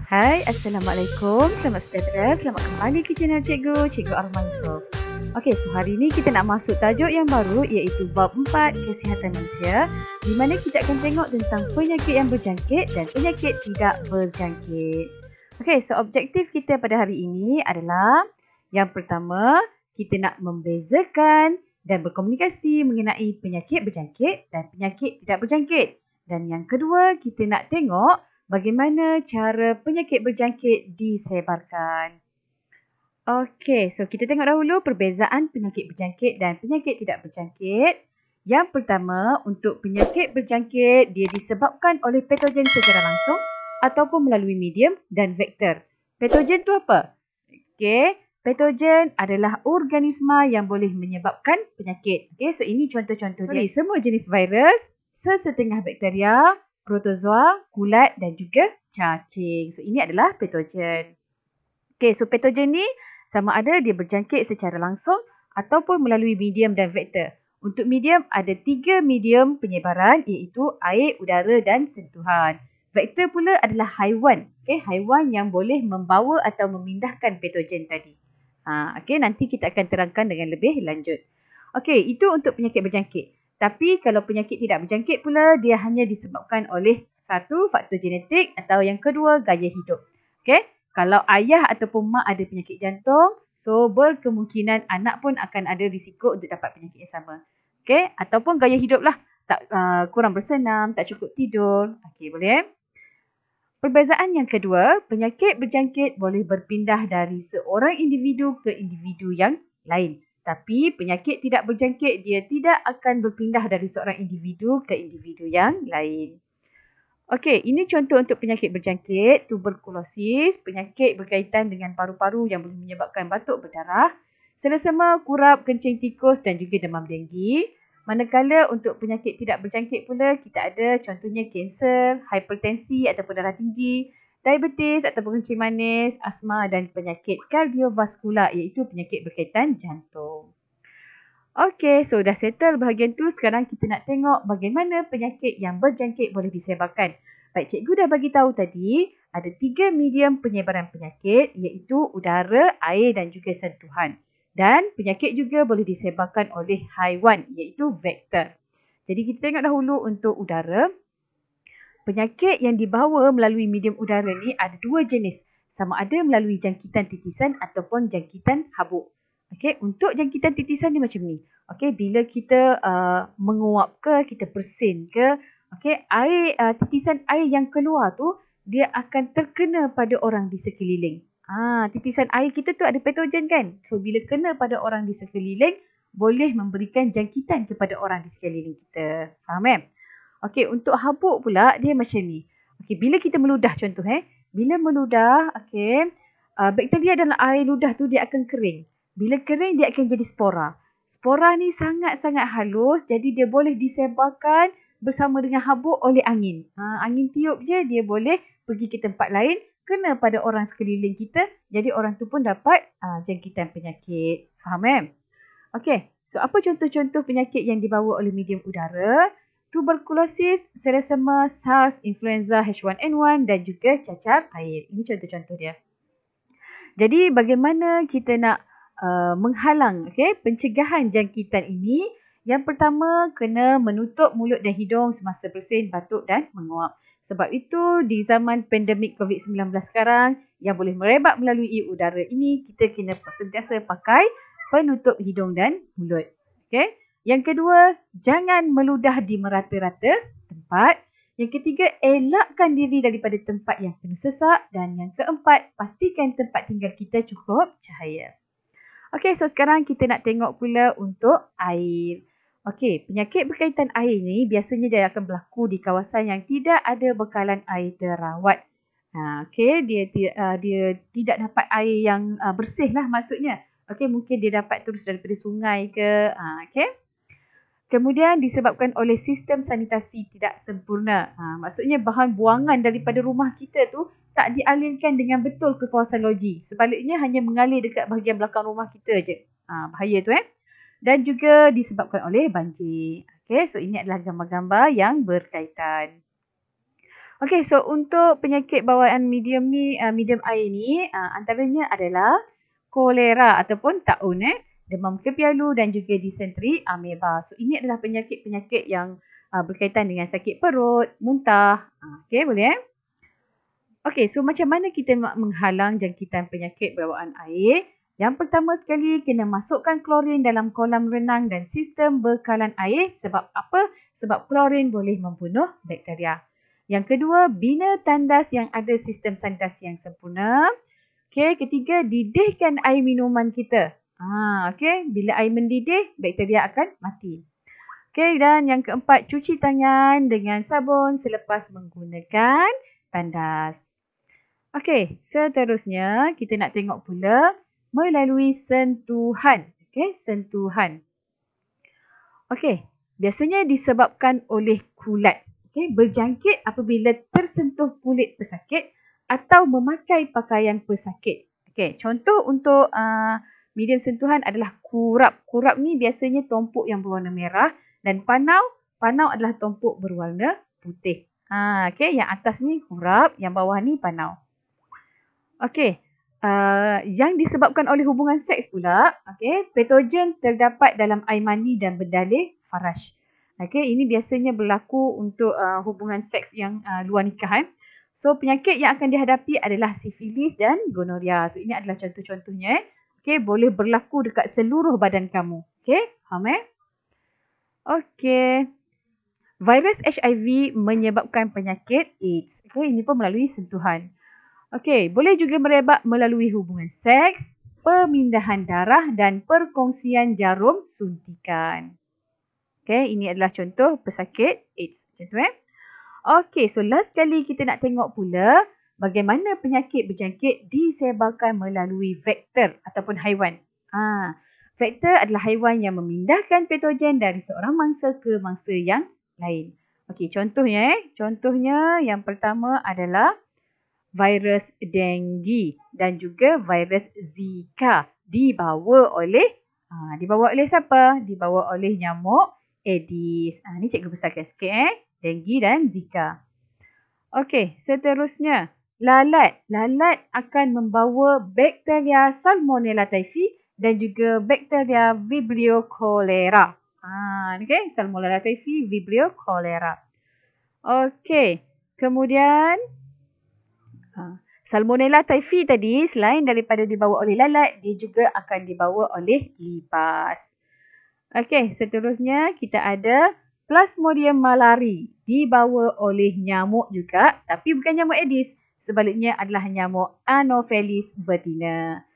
Hai, Assalamualaikum. Selamat sejahtera. Selamat kembali ke channel Cikgu Arman Yusof. Okey, so hari ni kita nak masuk tajuk yang baru iaitu bab 4 kesihatan manusia di mana kita akan tengok tentang penyakit yang berjangkit dan penyakit tidak berjangkit. Okey, so objektif kita pada hari ini adalah yang pertama, kita nak membezakan dan berkomunikasi mengenai penyakit berjangkit dan penyakit tidak berjangkit. Dan yang kedua, kita nak tengok bagaimana cara penyakit berjangkit disebarkan. Okey, so kita tengok dahulu perbezaan penyakit berjangkit dan penyakit tidak berjangkit. Yang pertama, untuk penyakit berjangkit, dia disebabkan oleh patogen secara langsung ataupun melalui medium dan vektor. Patogen tu apa? Okey, patogen adalah organisma yang boleh menyebabkan penyakit. Okey, so ini contoh-contoh dia. Semua jenis virus, sesetengah bakteria, protozoa, kulat dan juga cacing. So ini adalah patogen. Okey, so patogen ni sama ada dia berjangkit secara langsung ataupun melalui medium dan vektor. Untuk medium ada 3 medium penyebaran iaitu air, udara dan sentuhan. Vektor pula adalah haiwan. Okey, haiwan yang boleh membawa atau memindahkan patogen tadi. Okey, nanti kita akan terangkan dengan lebih lanjut. Okey, itu untuk penyakit berjangkit. Tapi kalau penyakit tidak berjangkit pula, dia hanya disebabkan oleh satu, faktor genetik atau yang kedua, gaya hidup. Okey, kalau ayah ataupun mak ada penyakit jantung, so berkemungkinan anak pun akan ada risiko untuk dapat penyakit yang sama. Okey, ataupun gaya hidup lah, kurang bersenam, tak cukup tidur. Okey, boleh. Perbezaan yang kedua, penyakit berjangkit boleh berpindah dari seorang individu ke individu yang lain. Tapi penyakit tidak berjangkit, dia tidak akan berpindah dari seorang individu ke individu yang lain. Okey, ini contoh untuk penyakit berjangkit, tuberkulosis, penyakit berkaitan dengan paru-paru yang boleh menyebabkan batuk berdarah, selesema, kurap, kencing tikus dan juga demam denggi. Manakala untuk penyakit tidak berjangkit pula, kita ada contohnya kanser, hipertensi ataupun darah tinggi, diabetes ataupun kencing manis, asma dan penyakit kardiovaskular iaitu penyakit berkaitan jantung. Okey, so dah settle bahagian tu. Sekarang kita nak tengok bagaimana penyakit yang berjangkit boleh disebarkan. Baik, cikgu dah bagi tahu tadi, ada 3 medium penyebaran penyakit iaitu udara, air dan juga sentuhan. Dan penyakit juga boleh disebarkan oleh haiwan iaitu vektor. Jadi kita tengok dahulu untuk udara. Penyakit yang dibawa melalui medium udara ni ada 2 jenis. Sama ada melalui jangkitan titisan ataupun jangkitan habuk. Okey, untuk jangkitan titisan ni macam ni. Okey, bila kita menguap ke, kita bersin ke, okey, titisan air yang keluar tu dia akan terkena pada orang di sekeliling. Titisan air kita tu ada patogen kan? So bila kena pada orang di sekeliling, boleh memberikan jangkitan kepada orang di sekeliling kita. Faham kan? Okey, untuk habuk pula dia macam ni. Okey, bila kita meludah contoh bila meludah, okey, bakteria dalam air ludah tu dia akan kering. Bila kering dia akan jadi spora. Spora ni sangat-sangat halus, jadi dia boleh disebarkan bersama dengan habuk oleh angin. Angin tiup je dia boleh pergi ke tempat lain, kena pada orang sekeliling kita, jadi orang tu pun dapat jangkitan penyakit. Faham kan? Okey, so apa contoh-contoh penyakit yang dibawa oleh medium udara? Tuberkulosis, selesema, SARS, influenza H1N1 dan juga cacar air. Ini contoh-contoh dia. Jadi bagaimana kita nak menghalang pencegahan jangkitan ini? Yang pertama, kena menutup mulut dan hidung semasa bersin, batuk dan menguap. Sebab itu di zaman pandemik COVID-19 sekarang yang boleh merebak melalui udara ini, kita kena sentiasa pakai penutup hidung dan mulut. Okey. Yang kedua, jangan meludah di merata-rata tempat. Yang ketiga, elakkan diri daripada tempat yang penuh sesak. Dan yang keempat, pastikan tempat tinggal kita cukup cahaya. Okey, so sekarang kita nak tengok pula untuk air. Okey, penyakit berkaitan air ni biasanya dia akan berlaku di kawasan yang tidak ada bekalan air terawat. Okey, dia tidak dapat air yang bersih lah maksudnya. Okey, mungkin dia dapat terus daripada sungai ke. Okey. Kemudian disebabkan oleh sistem sanitasi tidak sempurna. Maksudnya bahan buangan daripada rumah kita tu tak dialirkan dengan betul ke kawasan loji. Sebaliknya hanya mengalir dekat bahagian belakang rumah kita je. Bahaya tu Dan juga disebabkan oleh banjir. Okey, so ini adalah gambar-gambar yang berkaitan. Okey, so untuk penyakit bawaan medium ni, medium air ni, antaranya adalah kolera ataupun taun, demam kepialu dan juga disenteri ameba. So ini adalah penyakit-penyakit yang berkaitan dengan sakit perut, muntah. Okey, boleh Okey, so macam mana kita nak menghalang jangkitan penyakit bawaan air? Yang pertama sekali, kena masukkan klorin dalam kolam renang dan sistem bekalan air. Sebab apa? Sebab klorin boleh membunuh bakteria. Yang kedua, bina tandas yang ada sistem sanitasi yang sempurna. Okey, ketiga, didihkan air minuman kita. Okey, bila air mendidih, bakteria akan mati. Okey, dan yang keempat, cuci tangan dengan sabun selepas menggunakan tandas. Okey, seterusnya kita nak tengok pula melalui sentuhan. Okey, sentuhan. Okey, biasanya disebabkan oleh kulat. Okey, berjangkit apabila tersentuh kulit pesakit atau memakai pakaian pesakit. Okey, contoh untuk medium sentuhan adalah kurap. Kurap ni biasanya tompuk yang berwarna merah dan panau. Panau adalah tompuk berwarna putih. Okey, yang atas ni kurap, yang bawah ni panau. Okey, yang disebabkan oleh hubungan seks pula, okey, patogen terdapat dalam air mani dan berdalih farash. Okey, ini biasanya berlaku untuk hubungan seks yang luar nikah. So, penyakit yang akan dihadapi adalah sifilis dan gonoria. So, ini adalah contoh-contohnya. Okey, boleh berlaku dekat seluruh badan kamu. Okey, faham Okey. Virus HIV menyebabkan penyakit AIDS. Okey, ini pun melalui sentuhan. Okey, boleh juga merebak melalui hubungan seks, pemindahan darah dan perkongsian jarum suntikan. Okey, ini adalah contoh pesakit AIDS. Macam tu Okey, so last kali kita nak tengok pula bagaimana penyakit berjangkit disebarkan melalui vektor ataupun haiwan. Vektor adalah haiwan yang memindahkan patogen dari seorang mangsa ke mangsa yang lain. Okey, contohnya contohnya yang pertama adalah virus dengue dan juga virus Zika dibawa oleh siapa? Dibawa oleh nyamuk Aedes. Ni cikgu besarkan sikit dengue dan Zika. Okey, seterusnya lalat. Lalat akan membawa bakteria Salmonella typhi dan juga bakteria Vibrio cholera. Okey, Salmonella typhi, Vibrio cholera. Okey, kemudian Salmonella typhi tadi selain daripada dibawa oleh lalat, dia juga akan dibawa oleh lipas. Okey, seterusnya kita ada Plasmodium malari dibawa oleh nyamuk juga, tapi bukan nyamuk Aedes. Sebaliknya adalah nyamuk Anopheles betina.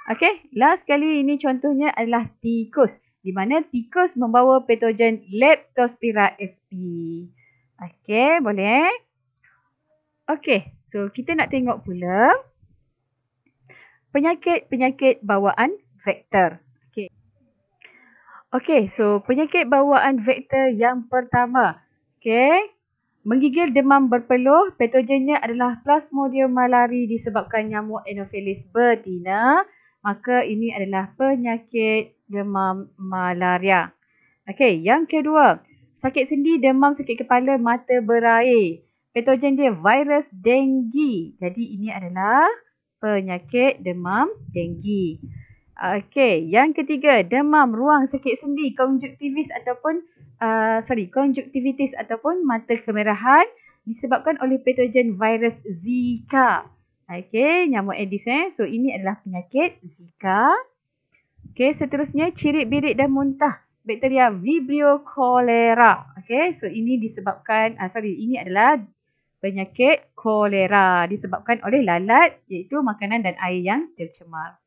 Okey, last kali ini contohnya adalah tikus, di mana tikus membawa patogen Leptospira sp. Okey, boleh? Okey, so kita nak tengok pula penyakit-penyakit bawaan vektor. Okey, so penyakit bawaan vektor yang pertama. Okey, menggigil demam berpeluh, patogennya adalah Plasmodium malari disebabkan nyamuk Anopheles betina. Maka ini adalah penyakit demam malaria. Okey, yang kedua, sakit sendi, demam, sakit kepala, mata berair. Patogen dia virus dengue. Jadi ini adalah penyakit demam dengue. Okey, yang ketiga, demam, ruang, sakit sendi, konjuktivitis ataupun mata kemerahan disebabkan oleh patogen virus Zika. Okey, nyamuk Aedes So ini adalah penyakit Zika. Okey, seterusnya cirit-birit dan muntah, bakteria Vibrio cholera. Okey, so ini disebabkan ini adalah penyakit kolera disebabkan oleh lalat, iaitu makanan dan air yang tercemar.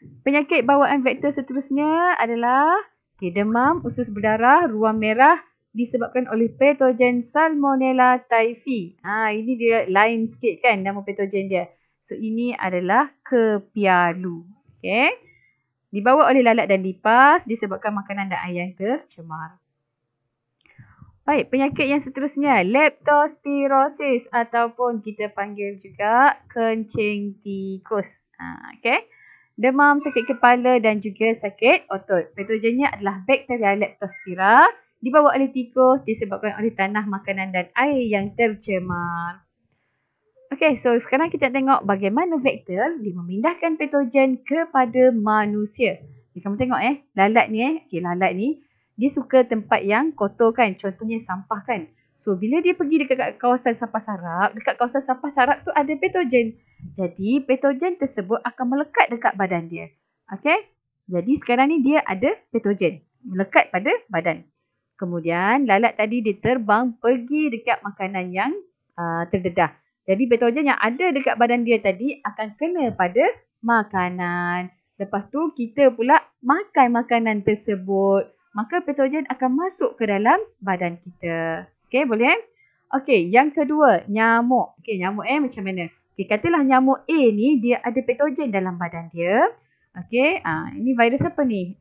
Penyakit bawaan vektor seterusnya adalah demam, usus berdarah, ruam merah disebabkan oleh patogen Salmonella typhi. Ini dia lain sikit kan nama patogen dia. So ini adalah kepialu. Okey. Dibawa oleh lalat dan lipas disebabkan makanan dan air yang tercemar. Baik, penyakit yang seterusnya leptospirosis ataupun kita panggil juga kencing tikus. Okey. Demam, sakit kepala dan juga sakit otot. Patogennya adalah bakteria Leptospira dibawa oleh tikus disebabkan oleh tanah, makanan dan air yang tercemar. Okey, so sekarang kita tengok bagaimana vektor dia memindahkan patogen kepada manusia. Kamu tengok lalat ni okey, lalat ni dia suka tempat yang kotor kan, contohnya sampah kan. So bila dia pergi dekat kawasan sampah sarap, dekat kawasan sampah sarap tu ada patogen. Jadi patogen tersebut akan melekat dekat badan dia. Okey? Jadi sekarang ni dia ada patogen melekat pada badan. Kemudian lalat tadi dia terbang pergi dekat makanan yang terdedah. Jadi patogen yang ada dekat badan dia tadi akan kena pada makanan. Lepas tu kita pula makan makanan tersebut. Maka patogen akan masuk ke dalam badan kita. Okey, boleh? Okey, yang kedua, nyamuk. Okey, nyamuk macam mana? Okey, katalah nyamuk A ni dia ada patogen dalam badan dia. Okey, ini virus apa ni?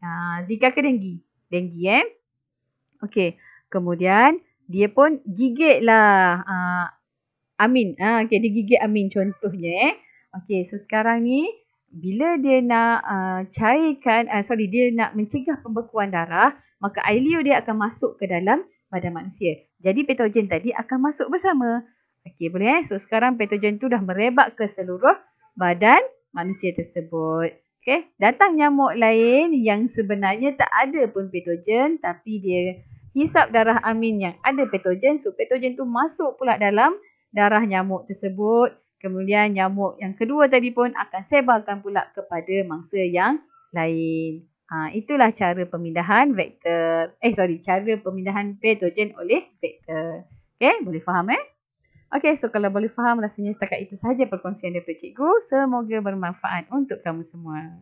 Zika ke denggi? Denggi Okey, kemudian dia pun gigit lah Amin. Okey, dia gigit Amin contohnya. Okey, so sekarang ni bila dia nak dia nak mencegah pembekuan darah, maka air liur dia akan masuk ke dalam badan manusia. Jadi patogen tadi akan masuk bersama. Okey, boleh So sekarang patogen tu dah merebak ke seluruh badan manusia tersebut. Okey, datang nyamuk lain yang sebenarnya tak ada pun patogen tapi dia hisap darah Amin yang ada patogen. So patogen tu masuk pula dalam darah nyamuk tersebut. Kemudian nyamuk yang kedua tadi pun akan sebarkan pula kepada mangsa yang lain. Itulah cara pemindahan vektor. Cara pemindahan patogen oleh vektor. Okey, boleh faham Okey, so kalau boleh faham rasanya setakat itu sahaja perkongsian daripada cikgu. Semoga bermanfaat untuk kamu semua.